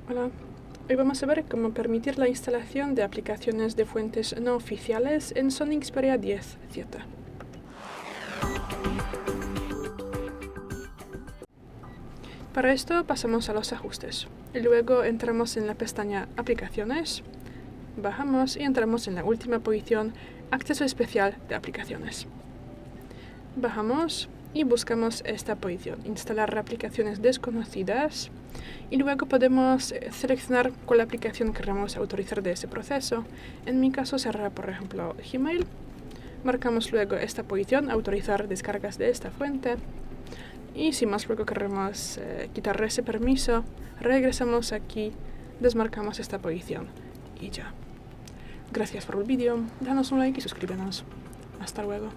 Hola, hoy vamos a ver cómo permitir la instalación de aplicaciones de fuentes no oficiales en Sony Xperia 10Z. Para esto pasamos a los ajustes, y luego entramos en la pestaña Aplicaciones, bajamos y entramos en la última posición Acceso especial de aplicaciones. Bajamos y buscamos esta posición, instalar aplicaciones desconocidas, y luego podemos seleccionar cuál aplicación queremos autorizar de ese proceso. En mi caso será, por ejemplo, Gmail. Marcamos luego esta posición, autorizar descargas de esta fuente. Y si más luego queremos quitar ese permiso, regresamos aquí, desmarcamos esta posición y ya. Gracias por el vídeo, danos un like y suscríbenos. Hasta luego.